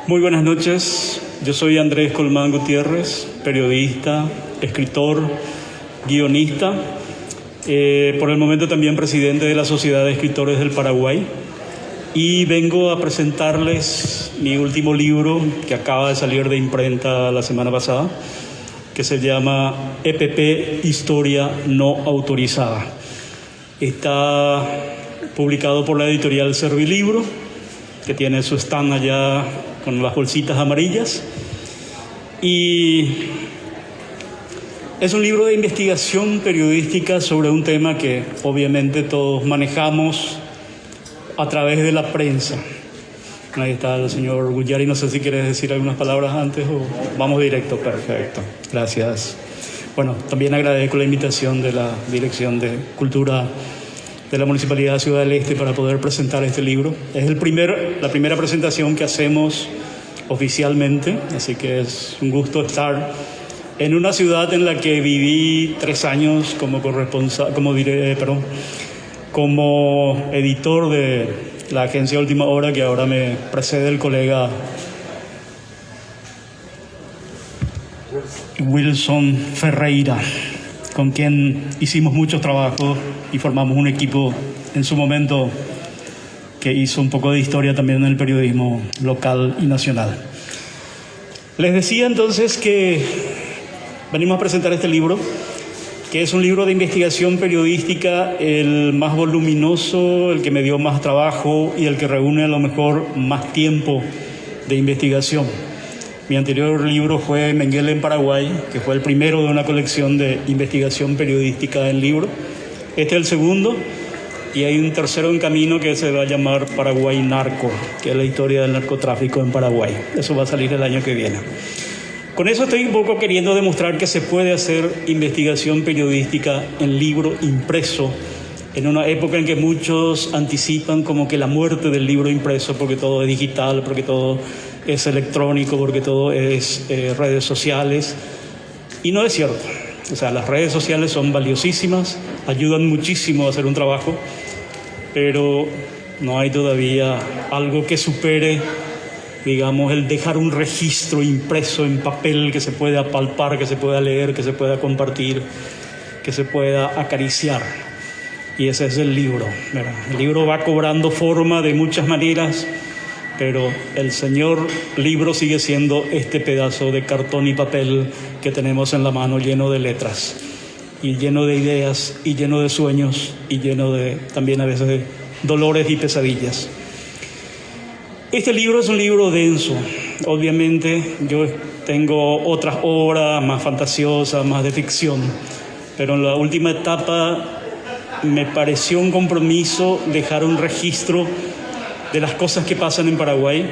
Muy buenas noches, yo soy Andrés Colmán Gutiérrez, periodista, escritor, guionista, por el momento también presidente de la Sociedad de Escritores del Paraguay, y vengo a presentarles mi último libro que acaba de salir de imprenta la semana pasada, que se llama EPP Historia No Autorizada. Está publicado por la editorial Servilibro, que tiene su stand allá con las bolsitas amarillas, y es un libro de investigación periodística sobre un tema que obviamente todos manejamos a través de la prensa. Ahí está el señor Gullari, no sé si quieres decir algunas palabras antes o vamos directo. Perfecto, gracias. Bueno, también agradezco la invitación de la Dirección de Cultura de la Municipalidad de Ciudad del Este para poder presentar este libro. Es la primera presentación que hacemos oficialmente, así que es un gusto estar en una ciudad en la que viví 3 años como editor de la agencia Última Hora, que ahora me precede el colega Wilson Ferreira, con quien hicimos muchos trabajos y formamos un equipo en su momento que hizo un poco de historia también en el periodismo local y nacional. Les decía entonces que venimos a presentar este libro, que es un libro de investigación periodística, el más voluminoso, el que me dio más trabajo y el que reúne a lo mejor más tiempo de investigación. Mi anterior libro fue Mengele en Paraguay, que fue el primero de una colección de investigación periodística en libro. Este es el segundo, y hay un tercero en camino que se va a llamar Paraguay Narco, que es la historia del narcotráfico en Paraguay. Eso va a salir el año que viene. Con eso estoy un poco queriendo demostrar que se puede hacer investigación periodística en libro impreso, en una época en que muchos anticipan como que la muerte del libro impreso, porque todo es digital, porque todo es electrónico, porque todo es redes sociales. Y no es cierto. O sea, las redes sociales son valiosísimas, ayudan muchísimo a hacer un trabajo, pero no hay todavía algo que supere, digamos, el dejar un registro impreso en papel que se pueda palpar, que se pueda leer, que se pueda compartir, que se pueda acariciar. Y ese es el libro, ¿verdad? El libro va cobrando forma de muchas maneras, pero el señor libro sigue siendo este pedazo de cartón y papel que tenemos en la mano, lleno de letras, y lleno de ideas, y lleno de sueños, y lleno de, también a veces, de dolores y pesadillas. Este libro es un libro denso. Obviamente yo tengo otras obras más fantasiosas, más de ficción, pero en la última etapa me pareció un compromiso dejar un registro de las cosas que pasan en Paraguay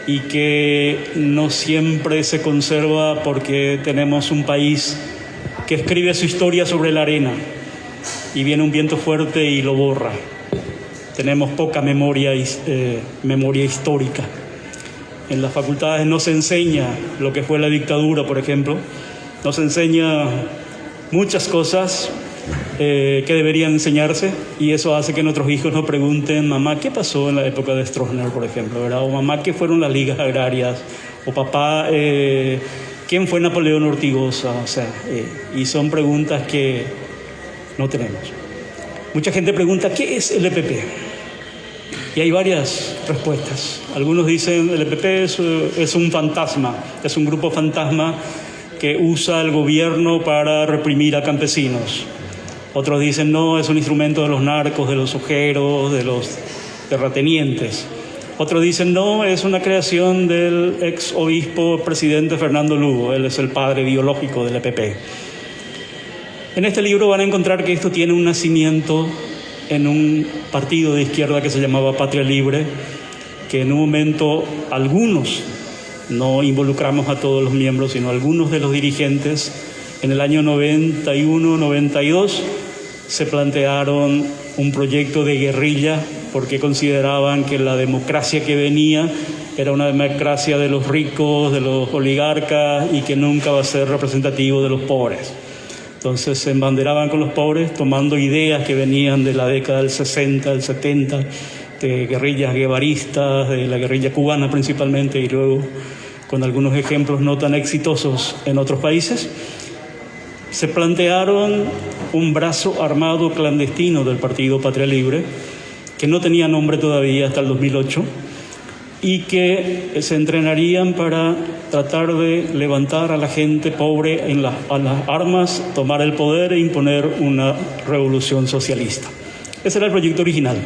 y que no siempre se conserva porque tenemos un país que escribe su historia sobre la arena y viene un viento fuerte y lo borra. Tenemos poca memoria histórica. En las facultades no se enseña lo que fue la dictadura, por ejemplo. No se enseña muchas cosas que deberían enseñarse, y eso hace que nuestros hijos nos pregunten: mamá, ¿qué pasó en la época de Stroessner, por ejemplo, ¿verdad? O mamá, ¿qué fueron las ligas agrarias? O papá, ¿quién fue Napoleón Ortigosa? O sea, y son preguntas que no tenemos. Mucha gente pregunta: ¿qué es el EPP? Y hay varias respuestas. Algunos dicen el EPP es un fantasma, es un grupo fantasma que usa el gobierno para reprimir a campesinos. Otros dicen no, es un instrumento de los narcos, de los ojeros, de los terratenientes. Otros dicen no, es una creación del ex obispo presidente Fernando Lugo, él es el padre biológico del EPP. En este libro van a encontrar que esto tiene un nacimiento en un partido de izquierda que se llamaba Patria Libre, que en un momento algunos, no involucramos a todos los miembros, sino algunos de los dirigentes, en el año 91-92 se plantearon un proyecto de guerrilla porque consideraban que la democracia que venía era una democracia de los ricos, de los oligarcas, y que nunca va a ser representativo de los pobres. Entonces se embanderaban con los pobres, tomando ideas que venían de la década del 60, del 70, guerrillas guevaristas, de la guerrilla cubana principalmente, y luego con algunos ejemplos no tan exitosos en otros países, se plantearon un brazo armado clandestino del Partido Patria Libre, que no tenía nombre todavía hasta el 2008, y que se entrenarían para tratar de levantar a la gente pobre a las armas, tomar el poder e imponer una revolución socialista. Ese era el proyecto original,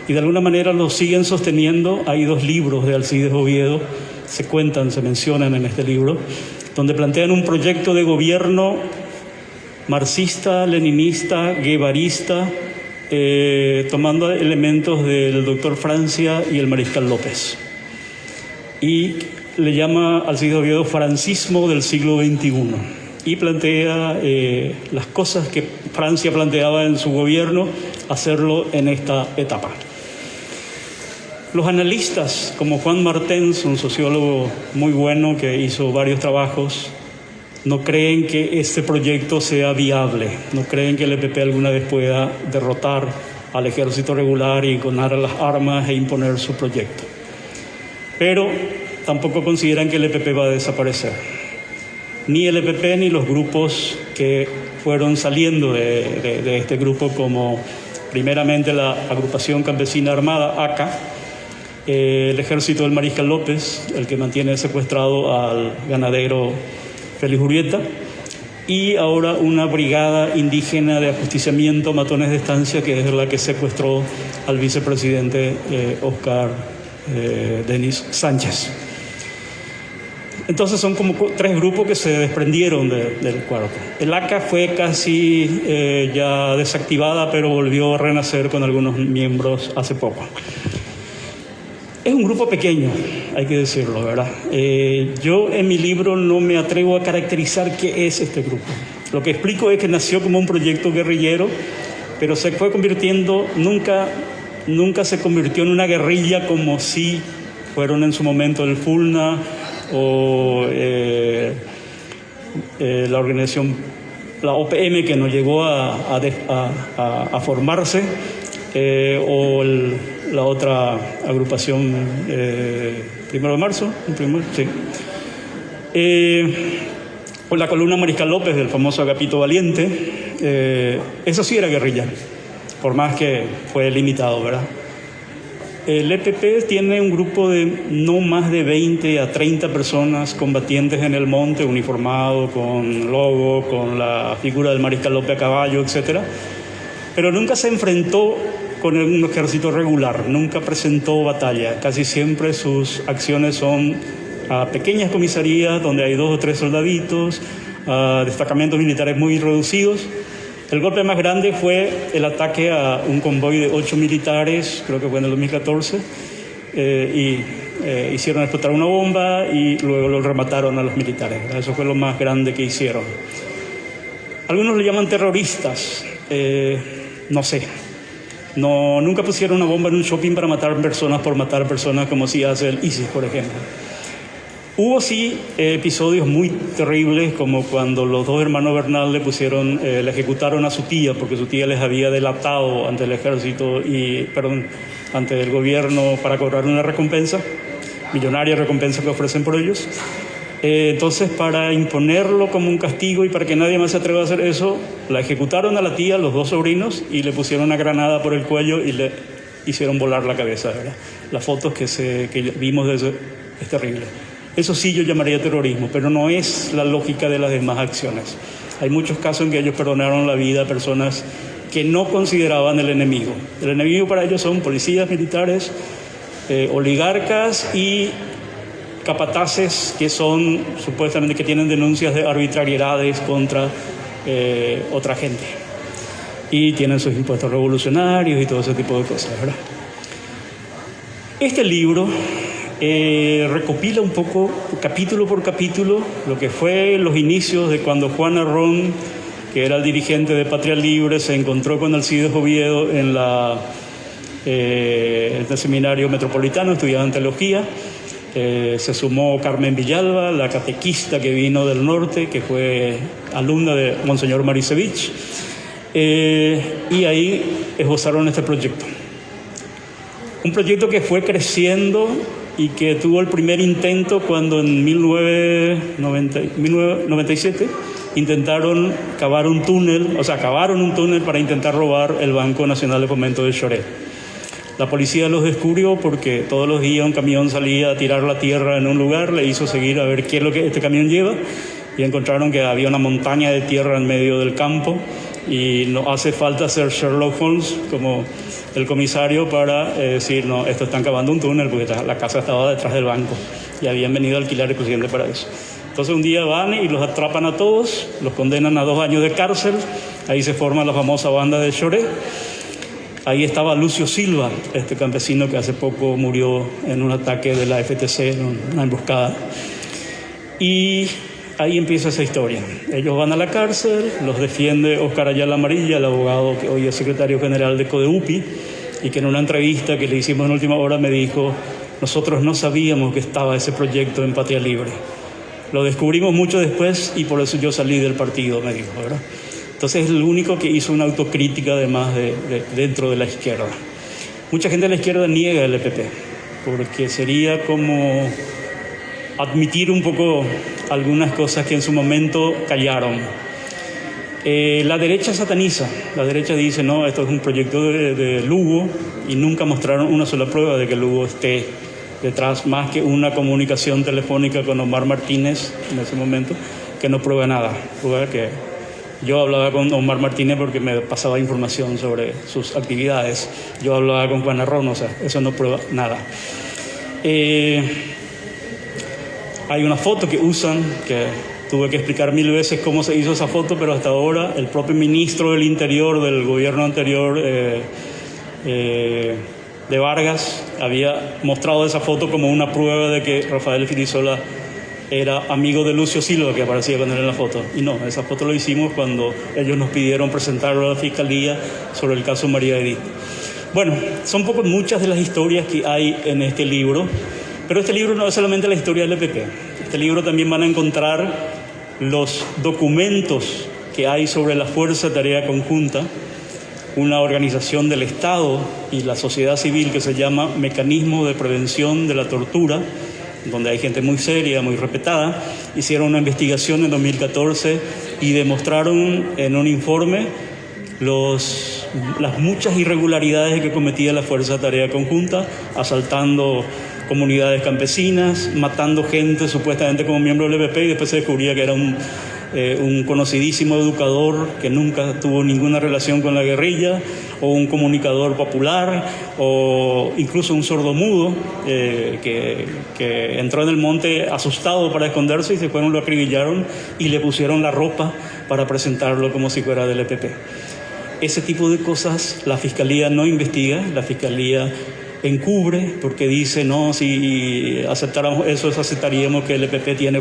y de alguna manera lo siguen sosteniendo. Hay 2 libros de Alcides Oviedo, se mencionan en este libro, donde plantean un proyecto de gobierno marxista, leninista, guevarista, tomando elementos del doctor Francia y el mariscal López. Y le llama Alcides Oviedo francismo del siglo XXI, y plantea las cosas que Francia planteaba en su gobierno, hacerlo en esta etapa. Los analistas, como Juan Martens, un sociólogo muy bueno que hizo varios trabajos, no creen que este proyecto sea viable, no creen que el EPP alguna vez pueda derrotar al ejército regular y ganar las armas e imponer su proyecto. Pero tampoco consideran que el EPP va a desaparecer. Ni el EPP ni los grupos que fueron saliendo de este grupo, como primeramente la Agrupación Campesina Armada, ACA, el ejército del mariscal López, el que mantiene secuestrado al ganadero Félix Urbieta, y ahora una brigada indígena de ajusticiamiento, matones de estancia, que es la que secuestró al vicepresidente Oscar Denis Sánchez. Entonces son como 3 grupos que se desprendieron del cuarto. El ACA fue casi ya desactivada, pero volvió a renacer con algunos miembros hace poco. Es un grupo pequeño, hay que decirlo, ¿verdad? Yo en mi libro no me atrevo a caracterizar qué es este grupo. Lo que explico es que nació como un proyecto guerrillero, pero se fue convirtiendo, nunca se convirtió en una guerrilla como sí fueron en su momento el FULNA o la organización, la OPM, que no llegó a formarse, o la otra agrupación, 1 de marzo, sí. O la columna Mariscal López, del famoso Agapito Valiente, eso sí era guerrilla, por más que fue limitado, ¿verdad? El EPP tiene un grupo de no más de 20 a 30 personas combatientes en el monte, uniformado, con logo, con la figura del Mariscal López a caballo, etc. Pero nunca se enfrentó con un ejército regular, nunca presentó batalla. Casi siempre sus acciones son a pequeñas comisarías donde hay 2 o 3 soldaditos, a destacamentos militares muy reducidos. El golpe más grande fue el ataque a un convoy de 8 militares, creo que fue en el 2014, hicieron explotar una bomba y luego lo remataron a los militares. Eso fue lo más grande que hicieron. Algunos lo llaman terroristas, no sé. Nunca pusieron una bomba en un shopping para matar personas por matar personas, como si hace el ISIS, por ejemplo. Hubo sí episodios muy terribles, como cuando los 2 hermanos Bernal le ejecutaron a su tía, porque su tía les había delatado ante el ejército ante el gobierno para cobrar una recompensa, millonaria recompensa que ofrecen por ellos. Entonces, para imponerlo como un castigo y para que nadie más se atreva a hader eso, la ejecutaron a la tía, los 2 sobrinos, y le pusieron una granada por el cuello y le hicieron volar la cabeza, ¿verdad? Las fotos que vimos de eso es terrible. Eso sí yo llamaría terrorismo, pero no es la lógica de las demás acciones. Hay muchos casos en que ellos perdonaron la vida a personas que no consideraban el enemigo. El enemigo para ellos son policías militares, oligarcas y capataces que son supuestamente que tienen denuncias de arbitrariedades contra otra gente y tienen sus impuestos revolucionarios y todo ese tipo de cosas, ¿verdad? Este libro recopila un poco, capítulo por capítulo, lo que fue los inicios de cuando Juan Arrón, que era el dirigente de Patria Libre, se encontró con Alcides Oviedo en el seminario metropolitano, estudiaba en teología. Se sumó Carmen Villalba, la catequista que vino del norte, que fue alumna de Monseñor Marisevich, y ahí esbozaron este proyecto. Un proyecto que fue creciendo y que tuvo el primer intento cuando en 1997 intentaron cavaron un túnel para intentar robar el Banco Nacional de Fomento de Lloret. La policía los descubrió porque todos los días un camión salía a tirar la tierra en un lugar, le hizo seguir a ver qué es lo que este camión lleva y encontraron que había una montaña de tierra en medio del campo y no hace falta ser Sherlock Holmes como el comisario para decir, no, esto están cavando un túnel porque la casa estaba detrás del banco y habían venido a alquilar exclusivamente para eso. Entonces un día van y los atrapan a todos, los condenan a 2 años de cárcel, ahí se forma la famosa banda de Lloret. Ahí estaba Lucio Silva, este campesino que hace poco murió en un ataque de la FTC, en una emboscada. Y ahí empieza esa historia. Ellos van a la cárcel, los defiende Oscar Ayala Amarilla, el abogado que hoy es secretario general de CODEUPI, y que en una entrevista que le hicimos en última hora me dijo, nosotros no sabíamos que estaba ese proyecto en Patria Libre. Lo descubrimos mucho después y por eso yo salí del partido, me dijo, ¿verdad? Entonces es el único que hizo una autocrítica además dentro de la izquierda. Mucha gente de la izquierda niega el EPP, porque sería como admitir un poco algunas cosas que en su momento callaron. La derecha sataniza, la derecha dice, no, esto es un proyecto de Lugo y nunca mostraron una sola prueba de que Lugo esté detrás, más que una comunicación telefónica con Omar Martínez en ese momento, que no prueba nada, prueba que yo hablaba con Omar Martínez porque me pasaba información sobre sus actividades. Yo hablaba con Juan Arrón, o sea, eso no prueba nada. Hay una foto que usan, que tuve que explicar 1000 veces cómo se hizo esa foto, pero hasta ahora el propio ministro del Interior del gobierno anterior de Vargas había mostrado esa foto como una prueba de que Rafael Filisola era amigo de Lucio Silva, que aparecía con él en la foto. Y no, esa foto lo hicimos cuando ellos nos pidieron presentarlo a la Fiscalía sobre el caso María Edith. Bueno, son muchas de las historias que hay en este libro, pero este libro no es solamente la historia del EPP. Este libro también van a encontrar los documentos que hay sobre la Fuerza de Tarea Conjunta, una organización del Estado y la sociedad civil que se llama Mecanismo de Prevención de la Tortura, donde hay gente muy seria, muy respetada. Hicieron una investigación en 2014 y demostraron en un informe las muchas irregularidades que cometía la Fuerza de Tarea Conjunta, asaltando comunidades campesinas, matando gente supuestamente como miembro del EPP, y después se descubría que era un conocidísimo educador que nunca tuvo ninguna relación con la guerrilla, o un comunicador popular, o incluso un sordomudo que entró en el monte asustado para esconderse y se fueron, lo acribillaron y le pusieron la ropa para presentarlo como si fuera del EPP. Ese tipo de cosas la Fiscalía no investiga, la Fiscalía encubre porque dice, no, si aceptáramos eso, aceptaríamos que el EPP tiene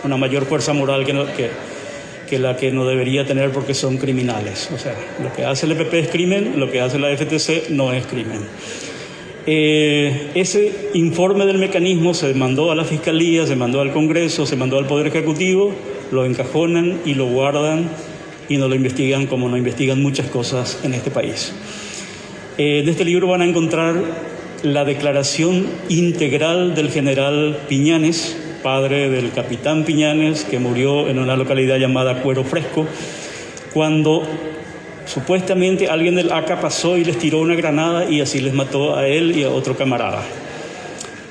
una mayor fuerza moral que la que no debería tener porque son criminales. O sea, lo que hace el EPP es crimen, lo que hace la FTC no es crimen. Ese informe del mecanismo se mandó a la Fiscalía, se mandó al Congreso, se mandó al Poder Ejecutivo, lo encajonan y lo guardan y no lo investigan como no investigan muchas cosas en este país. De este libro van a encontrar la declaración integral del general Piñanes, padre del capitán Piñanes, que murió en una localidad llamada Cuero Fresco, cuando supuestamente alguien del ACA pasó y les tiró una granada y así les mató a él y a otro camarada.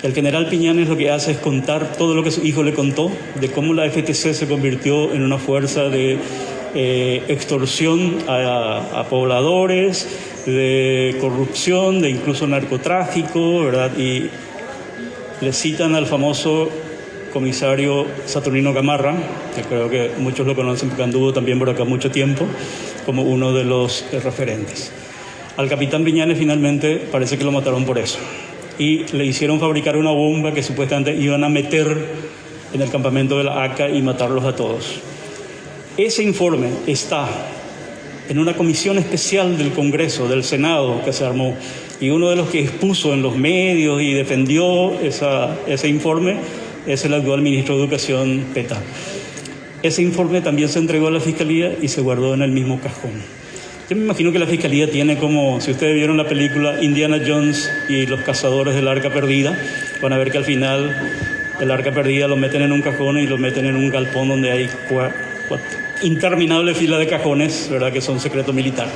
El general Piñanes lo que hace es contar todo lo que su hijo le contó, de cómo la FTC se convirtió en una fuerza de extorsión a pobladores, de corrupción, de incluso narcotráfico, ¿verdad? Y le citan al famoso comisario Saturnino Gamarra, que creo que muchos lo conocen porque anduvo también por acá mucho tiempo, como uno de los referentes. Al capitán Piñanes finalmente parece que lo mataron por eso. Y le hicieron fabricar una bomba que supuestamente iban a meter en el campamento de la ACA y matarlos a todos. Ese informe está en una comisión especial del Congreso, del Senado, que se armó, y uno de los que expuso en los medios y defendió ese informe es el actual ministro de Educación, Peta. Ese informe también se entregó a la Fiscalía y se guardó en el mismo cajón. Yo me imagino que la Fiscalía tiene como, si ustedes vieron la película Indiana Jones y los cazadores del Arca Perdida, van a ver que al final el Arca Perdida lo meten en un cajón y lo meten en un galpón donde hay interminable fila de cajones, ¿verdad?, que son secreto militar.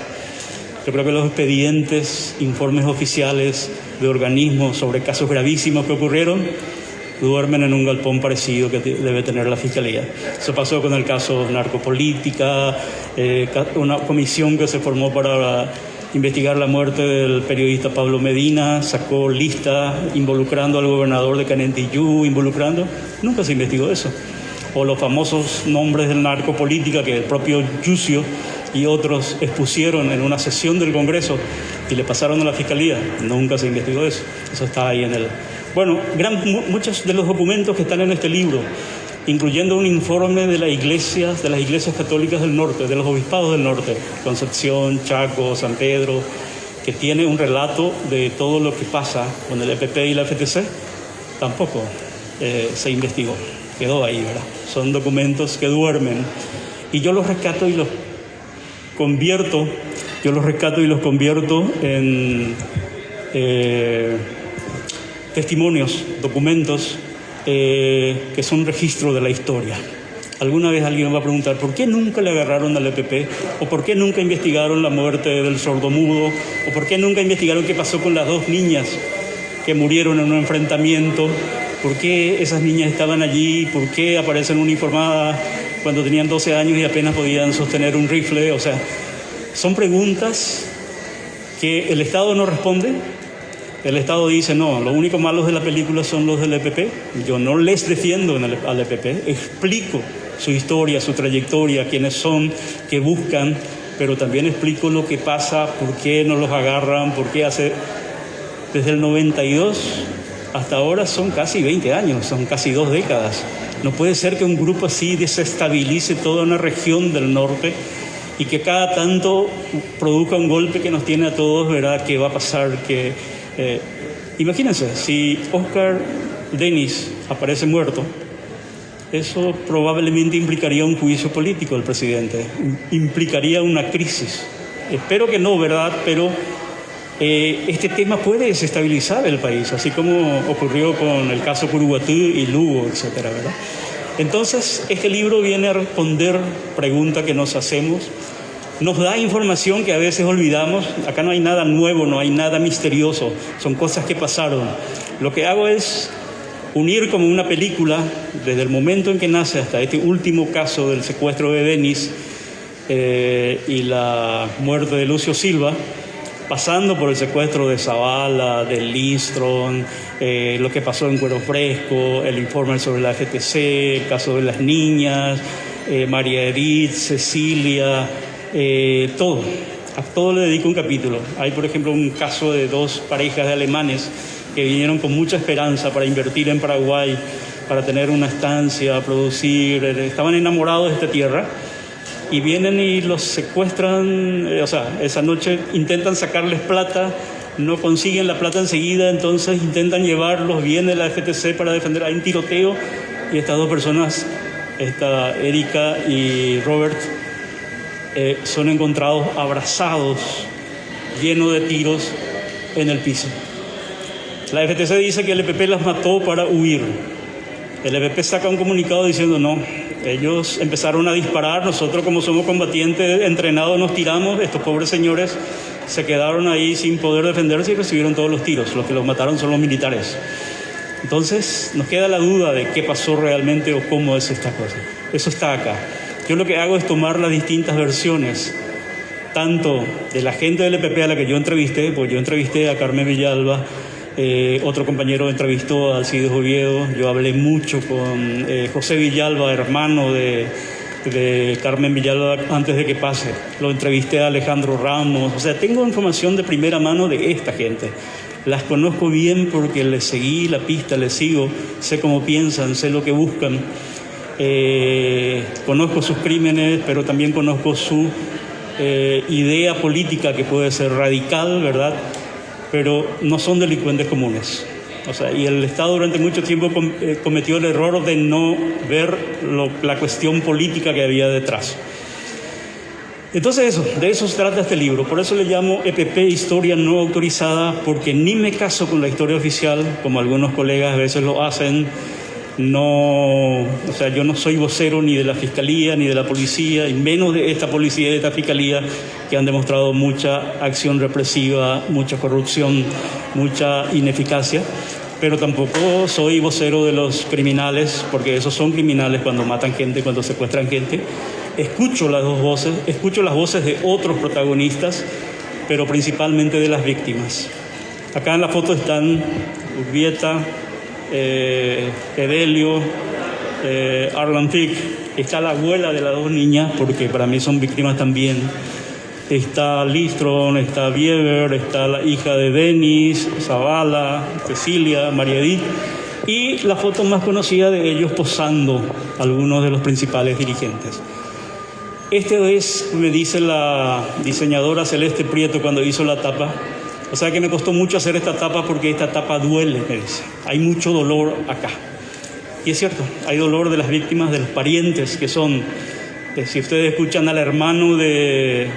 Yo creo que los expedientes, informes oficiales de organismos sobre casos gravísimos que ocurrieron, duermen en un galpón parecido que debe tener la Fiscalía. Eso pasó con el caso Narcopolítica, una comisión que se formó para investigar la muerte del periodista Pablo Medina, sacó lista involucrando al gobernador de Canentillú, nunca se investigó eso. O los famosos nombres del Narcopolítica que el propio Yucio y otros expusieron en una sesión del Congreso y le pasaron a la Fiscalía, nunca se investigó eso. Eso está ahí en el... Bueno, muchos de los documentos que están en este libro, incluyendo un informe de las iglesias católicas del norte, de los obispados del norte, Concepción, Chaco, San Pedro, que tiene un relato de todo lo que pasa con el EPP y la FTC, tampoco se investigó, quedó ahí, ¿verdad? Son documentos que duermen y yo los rescato y los convierto en testimonios, documentos que son registro de la historia. Alguna vez alguien va a preguntar ¿por qué nunca le agarraron al EPP? ¿O por qué nunca investigaron la muerte del sordomudo? ¿O por qué nunca investigaron qué pasó con las 2 niñas que murieron en un enfrentamiento? ¿Por qué esas niñas estaban allí? ¿Por qué aparecen uniformadas cuando tenían 12 años y apenas podían sostener un rifle? O sea, son preguntas que el Estado no responde. El Estado dice, no, los únicos malos de la película son los del EPP. Yo no les defiendo al EPP, explico su historia, su trayectoria, quiénes son, qué buscan, pero también explico lo que pasa, por qué no los agarran, por qué desde el 92 hasta ahora son casi 20 años, son casi 2 décadas. No puede ser que un grupo así desestabilice toda una región del norte y que cada tanto produzca un golpe que nos tiene a todos, ¿verdad? ¿Qué va a pasar? Imagínense, si Oscar Denis aparece muerto, eso probablemente implicaría un juicio político del presidente, implicaría una crisis. Espero que no, ¿verdad? Pero este tema puede desestabilizar el país, así como ocurrió con el caso Curuguatú y Lugo, etcétera, ¿verdad? Entonces, este libro viene a responder preguntas que nos hacemos. Nos da información que a veces olvidamos. Acá no hay nada nuevo, no hay nada misterioso. Son cosas que pasaron. Lo que hago es unir como una película, desde el momento en que nace hasta este último caso del secuestro de Denis y la muerte de Lucio Silva, pasando por el secuestro de Zavala, de Lindström, lo que pasó en Cuero Fresco, el informe sobre la FTC, el caso de las niñas, María Edith, Cecilia... a todo le dedico un capítulo. Hay, por ejemplo, un caso de 2 parejas de alemanes que vinieron con mucha esperanza para invertir en Paraguay, para tener una estancia, producir, estaban enamorados de esta tierra y vienen y los secuestran, esa noche intentan sacarles plata, no consiguen la plata enseguida, entonces intentan llevarlos, viene la FTC para defender, hay un tiroteo y estas 2 personas, Erika y Robert, son encontrados abrazados, llenos de tiros en el piso. La FTC dice que el EPP las mató para huir. El EPP saca un comunicado diciendo no, ellos empezaron a disparar, nosotros como somos combatientes entrenados nos tiramos, estos pobres señores se quedaron ahí sin poder defenderse y recibieron todos los tiros, los que los mataron son los militares. Entonces nos queda la duda de qué pasó realmente o cómo es esta cosa. Eso está acá. Yo lo que hago es tomar las distintas versiones, tanto de la gente del EPP a la que yo entrevisté, porque yo entrevisté a Carmen Villalba, otro compañero entrevistó a Alcides Oviedo, yo hablé mucho con José Villalba, hermano de Carmen Villalba, antes de que pase. Lo entrevisté a Alejandro Ramos, o sea, tengo información de primera mano de esta gente. Las conozco bien porque les seguí la pista, les sigo, sé cómo piensan, sé lo que buscan. Conozco sus crímenes, pero también conozco su idea política que puede ser radical, ¿verdad? Pero no son delincuentes comunes. O sea, y el Estado durante mucho tiempo cometió el error de no ver la cuestión política que había detrás. Entonces de eso se trata este libro. Por eso le llamo EPP, Historia No Autorizada, porque ni me caso con la historia oficial, como algunos colegas a veces lo hacen. Yo no soy vocero ni de la Fiscalía ni de la Policía, y menos de esta Policía y de esta Fiscalía, que han demostrado mucha acción represiva, mucha corrupción, mucha ineficacia. Pero tampoco soy vocero de los criminales, porque esos son criminales cuando matan gente, cuando secuestran gente. Escucho las dos voces, escucho las voces de otros protagonistas, pero principalmente de las víctimas. Acá en la foto están Urbieta, Edelio, Arlan Fick. Está la abuela de las dos niñas, porque para mí son víctimas también. Está Listron, está Bieber, está la hija de Denis, Zavala, Cecilia, María Edith, y la foto más conocida de ellos posando algunos de los principales dirigentes. Este es, me dice la diseñadora Celeste Prieto cuando hizo la tapa. O sea que me costó mucho hacer esta tapa porque esta tapa duele, me dice. Hay mucho dolor acá. Y es cierto, hay dolor de las víctimas, de los parientes que son, si ustedes escuchan al hermano de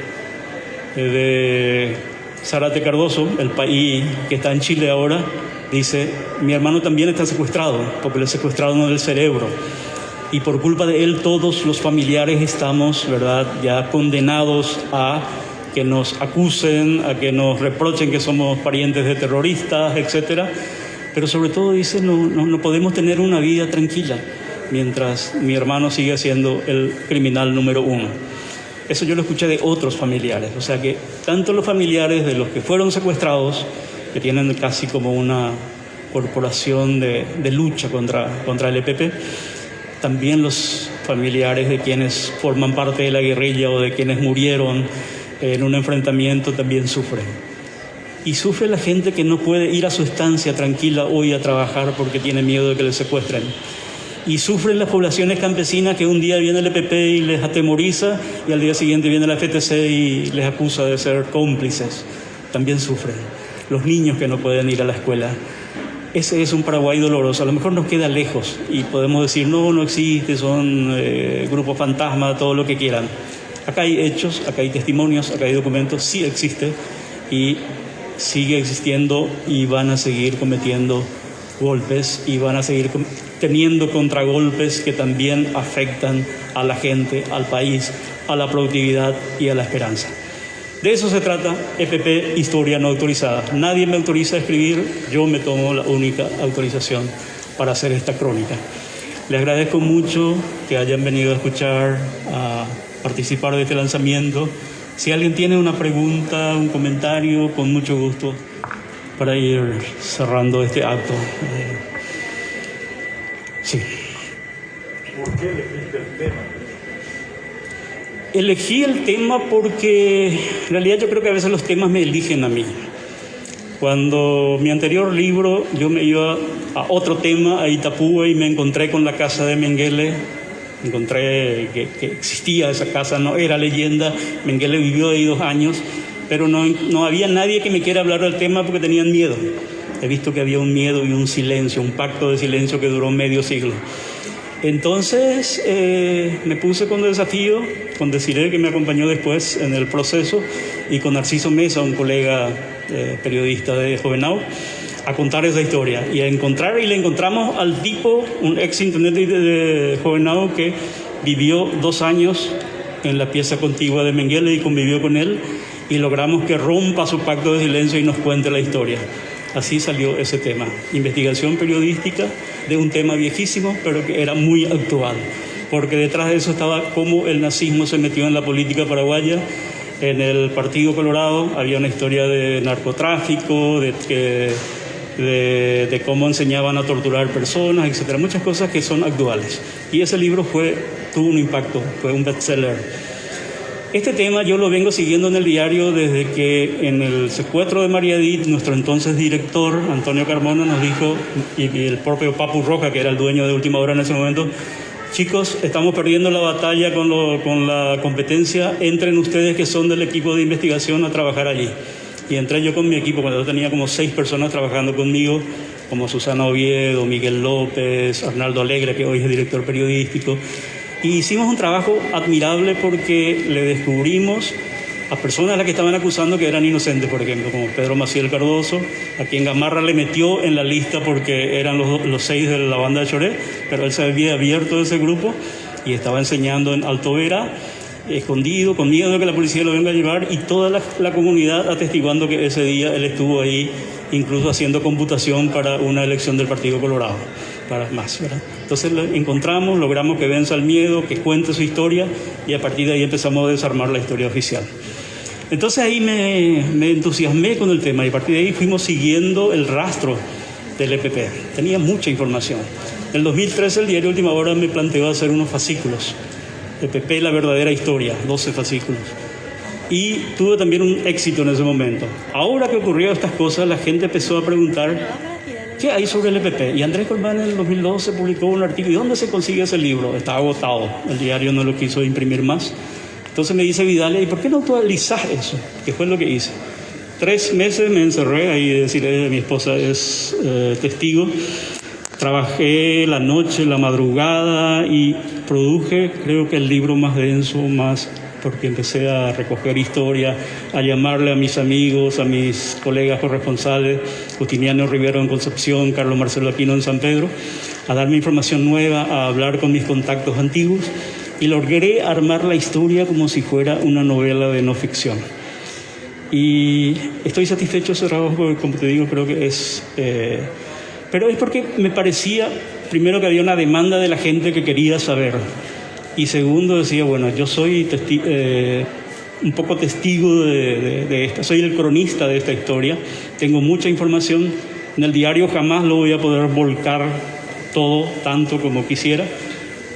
Zárate Cardoso, el país que está en Chile ahora, dice, mi hermano también está secuestrado, porque le secuestraron el cerebro. Y por culpa de él todos los familiares estamos, ¿verdad?, ya condenados a que nos acusen, a que nos reprochen que somos parientes de terroristas, etcétera. Pero sobre todo dice, no podemos tener una vida tranquila mientras mi hermano sigue siendo el criminal número uno. Eso yo lo escuché de otros familiares. O sea que tanto los familiares de los que fueron secuestrados, que tienen casi como una corporación de lucha contra el EPP, también los familiares de quienes forman parte de la guerrilla o de quienes murieron en un enfrentamiento también sufren. Y sufre la gente que no puede ir a su estancia tranquila hoy a trabajar porque tiene miedo de que les secuestren. Y sufren las poblaciones campesinas que un día viene el EPP y les atemoriza y al día siguiente viene la FTC y les acusa de ser cómplices. También sufren. Los niños que no pueden ir a la escuela. Ese es un Paraguay doloroso. A lo mejor nos queda lejos y podemos decir, no existe, son grupos fantasma, todo lo que quieran. Acá hay hechos, acá hay testimonios, acá hay documentos, sí existe y sigue existiendo y van a seguir cometiendo golpes y van a seguir teniendo contragolpes que también afectan a la gente, al país, a la productividad y a la esperanza. De eso se trata EPP, Historia No Autorizada. Nadie me autoriza a escribir, yo me tomo la única autorización para hacer esta crónica. Les agradezco mucho que hayan venido a escuchar, a participar de este lanzamiento. Si alguien tiene una pregunta, un comentario, con mucho gusto para ir cerrando este acto. Sí. ¿Por qué elegiste el tema? Elegí el tema porque en realidad yo creo que a veces los temas me eligen a mí. Cuando mi anterior libro yo me iba a otro tema, a Itapúa, y me encontré con la casa de Mengele. Encontré que existía esa casa, no era leyenda. Mengele vivió ahí 2 años, pero no había nadie que me quiera hablar del tema porque tenían miedo. He visto que había un miedo y un silencio, un pacto de silencio que duró medio siglo. Entonces me puse con desafío, con Desiree, que me acompañó después en el proceso, y con Narciso Mesa, un colega periodista de Jovenau, a contar esa historia y le encontramos al tipo, un ex intendente de Jovenau que vivió 2 años en la pieza contigua de Mengele y convivió con él, y logramos que rompa su pacto de silencio y nos cuente la historia. Así salió ese tema, investigación periodística de un tema viejísimo, pero que era muy actual, porque detrás de eso estaba cómo el nazismo se metió en la política paraguaya. En el Partido Colorado había una historia de narcotráfico, de cómo enseñaban a torturar personas, etcétera, muchas cosas que son actuales. Y ese libro tuvo un impacto, fue un bestseller. Este tema yo lo vengo siguiendo en el diario desde que en el secuestro de María Edith, nuestro entonces director, Antonio Carmona, nos dijo, y el propio Papu Roja, que era el dueño de Última Hora en ese momento, chicos, estamos perdiendo la batalla con la competencia, entren ustedes que son del equipo de investigación a trabajar allí. Y entré yo con mi equipo, cuando yo tenía como 6 personas trabajando conmigo, como Susana Oviedo, Miguel López, Arnaldo Alegre, que hoy es director periodístico. Y hicimos un trabajo admirable porque le descubrimos a personas a las que estaban acusando que eran inocentes, por ejemplo, como Pedro Maciel Cardoso, a quien Gamarra le metió en la lista porque eran los 6 de la banda de Choré, pero él se había abierto de ese grupo y estaba enseñando en Alto Vera, escondido, con miedo de que la policía lo venga a llevar, y toda la comunidad atestiguando que ese día él estuvo ahí, incluso haciendo computación para una elección del Partido Colorado, para más, ¿verdad? Entonces lo encontramos, logramos que venza el miedo, que cuente su historia, y a partir de ahí empezamos a desarmar la historia oficial. Entonces ahí me entusiasmé con el tema, y a partir de ahí fuimos siguiendo el rastro del EPP. Tenía mucha información. En el 2013 el diario Última Hora me planteó hacer unos fascículos. EPP, la verdadera historia, 12 fascículos. Y tuve también un éxito en ese momento. Ahora que ocurrió estas cosas, la gente empezó a preguntar ¿qué hay sobre el EPP? Y Andrés Colmán en el 2012 publicó un artículo. ¿Y dónde se consigue ese libro? Está agotado. El diario no lo quiso imprimir más. Entonces me dice Vidal, ¿y por qué no actualizás eso? Que fue lo que hice. 3 meses me encerré, ahí decirle, mi esposa es testigo. Trabajé la noche, la madrugada y produje, creo que el libro más denso, porque empecé a recoger historia, a llamarle a mis amigos, a mis colegas corresponsales, Justiniano Rivero en Concepción, Carlos Marcelo Aquino en San Pedro, a darme información nueva, a hablar con mis contactos antiguos, y logré armar la historia como si fuera una novela de no ficción. Y estoy satisfecho de ese trabajo porque, como te digo, creo que es... pero es porque me parecía, primero, que había una demanda de la gente que quería saber. Y segundo, decía, bueno, yo soy un poco testigo de esta, soy el cronista de esta historia, tengo mucha información. En el diario jamás lo voy a poder volcar todo tanto como quisiera.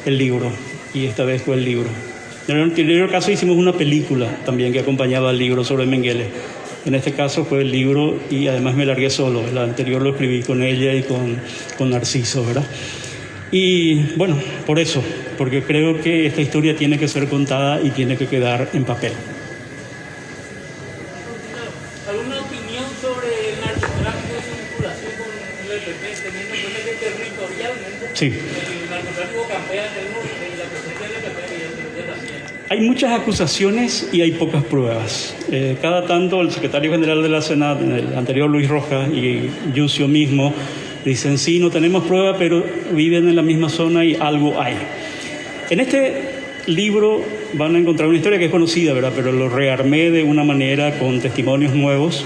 El libro, y esta vez fue el libro. En el anterior caso hicimos una película también que acompañaba al libro sobre Mengele. En este caso fue el libro, y además me largué solo. El anterior lo escribí con ella y con Narciso, ¿verdad? Y bueno, por eso, porque creo que esta historia tiene que ser contada y tiene que quedar en papel. ¿Alguna opinión sobre el narcotráfico y su vinculación con el EPP, teniendo en cuenta que territorialmente Sí. el narcotráfico campea en el norte y la presencia del EPP evidentemente también? Hay muchas acusaciones y hay pocas pruebas. Cada tanto el secretario general de la Senat, el anterior Luis Rojas, y Yucio mismo, dicen, sí, no tenemos prueba, pero viven en la misma zona y algo hay. En este libro van a encontrar una historia que es conocida, ¿verdad? Pero lo rearmé de una manera con testimonios nuevos.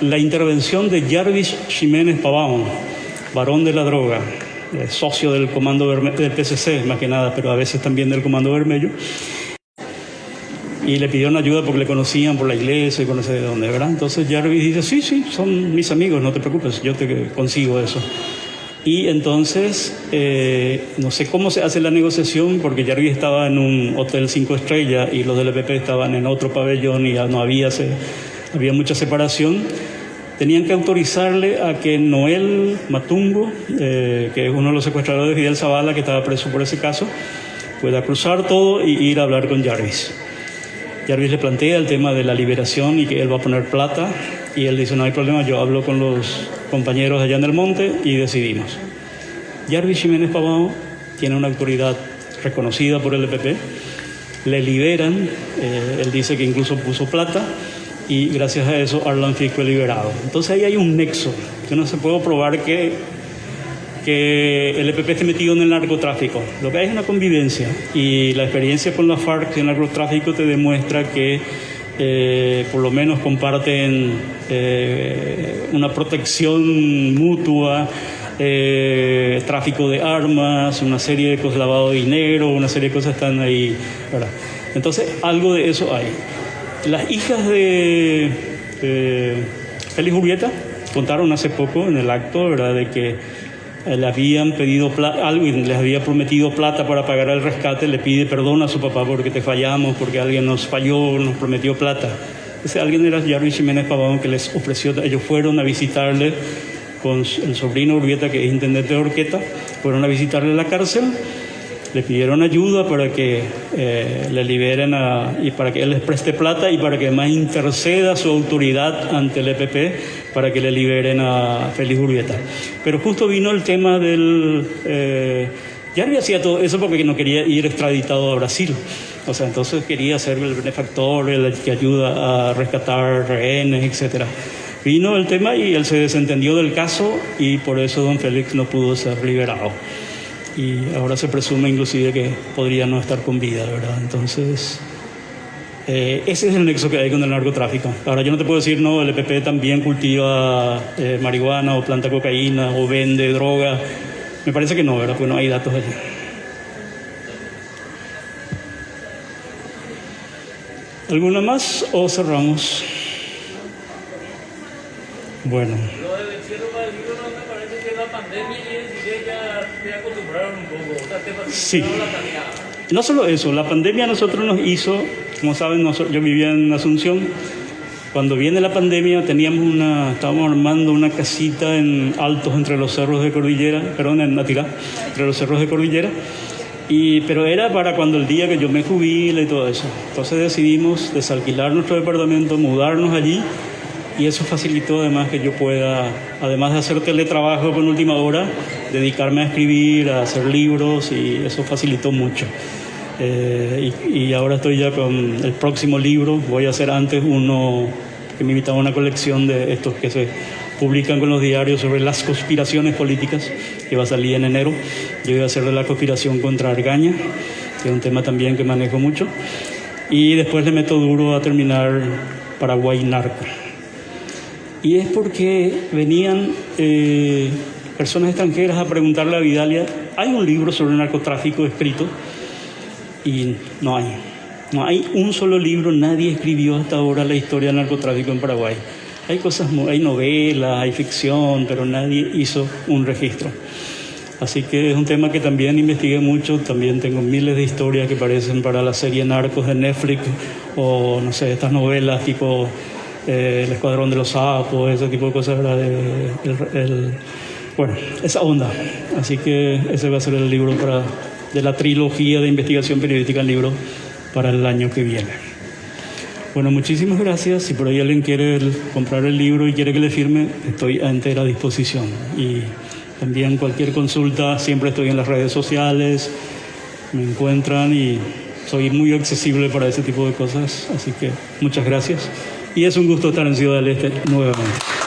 La intervención de Jarvis Jiménez Pavón, varón de la droga, socio del Comando del PCC, más que nada, pero a veces también del Comando Vermelho. Y le pidieron ayuda porque le conocían por la iglesia y conoce de dónde, ¿verdad? Entonces Jarvis dice, sí, son mis amigos, no te preocupes, yo te consigo eso. Y entonces, no sé cómo se hace la negociación, porque Jarvis estaba en un hotel 5 estrellas y los del EPP estaban en otro pabellón y ya no había mucha separación. Tenían que autorizarle a que Noel Matungo, que es uno de los secuestradores de Fidel Zavala, que estaba preso por ese caso, pueda cruzar todo y ir a hablar con Jarvis. Jarvis le plantea el tema de la liberación y que él va a poner plata, y él dice, no hay problema, yo hablo con los compañeros allá en el monte y decidimos. Jarvis Jiménez Pavón tiene una autoridad reconocida por el EPP, le liberan, él dice que incluso puso plata, y gracias a eso Arlan Fick fue liberado. Entonces ahí hay un nexo, que no se puede probar que el EPP esté metido en el narcotráfico. Lo que hay es una convivencia, y la experiencia con la FARC en el narcotráfico te demuestra que por lo menos comparten una protección mutua, tráfico de armas, una serie de cosas, lavado de dinero, una serie de cosas están ahí, ¿verdad? Entonces algo de eso hay. Las hijas de Félix Urbieta contaron hace poco en el acto, ¿verdad?, de que le habían pedido alguien les había prometido plata para pagar el rescate, le pide perdón a su papá porque te fallamos, porque alguien nos falló, nos prometió plata. Ese alguien era Jarvis Jiménez Pavón, que les ofreció, ellos fueron a visitarle con el sobrino Urbieta, que es intendente de Horqueta, fueron a visitarle a la cárcel, le pidieron ayuda para que le liberen y para que él les preste plata y para que además interceda su autoridad ante el EPP para que le liberen a Félix Urbieta. Pero justo vino el tema del Jarvi hacía todo eso porque no quería ir extraditado a Brasil. O sea, entonces quería ser el benefactor, el que ayuda a rescatar rehenes, etc. Vino el tema y él se desentendió del caso y por eso don Félix no pudo ser liberado. Y ahora se presume inclusive que podría no estar con vida, ¿verdad? Entonces, ese es el nexo que hay con el narcotráfico. Ahora, yo no te puedo decir, no, el EPP también cultiva marihuana o planta cocaína o vende droga. Me parece que no, ¿verdad? Porque no hay datos allí. ¿Alguna más o cerramos? Bueno. Lo del encierro para el libro no me parece que la pandemia y el ya se acostumbraron un poco. O sea, Sí. la tarea. No solo eso, la pandemia a nosotros nos hizo, como saben, yo vivía en Asunción. Cuando viene la pandemia estábamos armando una casita en Altos entre los cerros de Cordillera, perdón, en Natirá, entre los cerros de Cordillera. Pero era para cuando el día que yo me jubile y todo eso. Entonces decidimos desalquilar nuestro departamento, mudarnos allí y eso facilitó además que yo pueda, además de hacer teletrabajo con última hora, dedicarme a escribir, a hacer libros y eso facilitó mucho. Y ahora estoy ya con el próximo libro. Voy a hacer antes uno que me invitaba a una colección de estos que se publican con los diarios sobre las conspiraciones políticas, que va a salir en enero. Yo voy a hacer de la conspiración contra Argaña, que es un tema también que manejo mucho. Y después le meto duro a terminar Paraguay Narco. Y es porque venían personas extranjeras a preguntarle a Vidalia, ¿hay un libro sobre el narcotráfico escrito? Y no hay un solo libro, nadie escribió hasta ahora la historia del narcotráfico en Paraguay. Hay novelas, hay ficción, pero nadie hizo un registro. Así que es un tema que también investigué mucho, también tengo miles de historias que parecen para la serie Narcos de Netflix, o no sé, estas novelas tipo El Escuadrón de los Sapos, ese tipo de cosas, ¿verdad? Bueno, esa onda. Así que ese va a ser el libro de la trilogía de investigación periodística, el libro para el año que viene. Bueno, muchísimas gracias. Si por ahí alguien quiere comprar el libro y quiere que le firme, estoy a entera disposición. Y también cualquier consulta, siempre estoy en las redes sociales, me encuentran y soy muy accesible para ese tipo de cosas. Así que muchas gracias. Y es un gusto estar en Ciudad del Este nuevamente.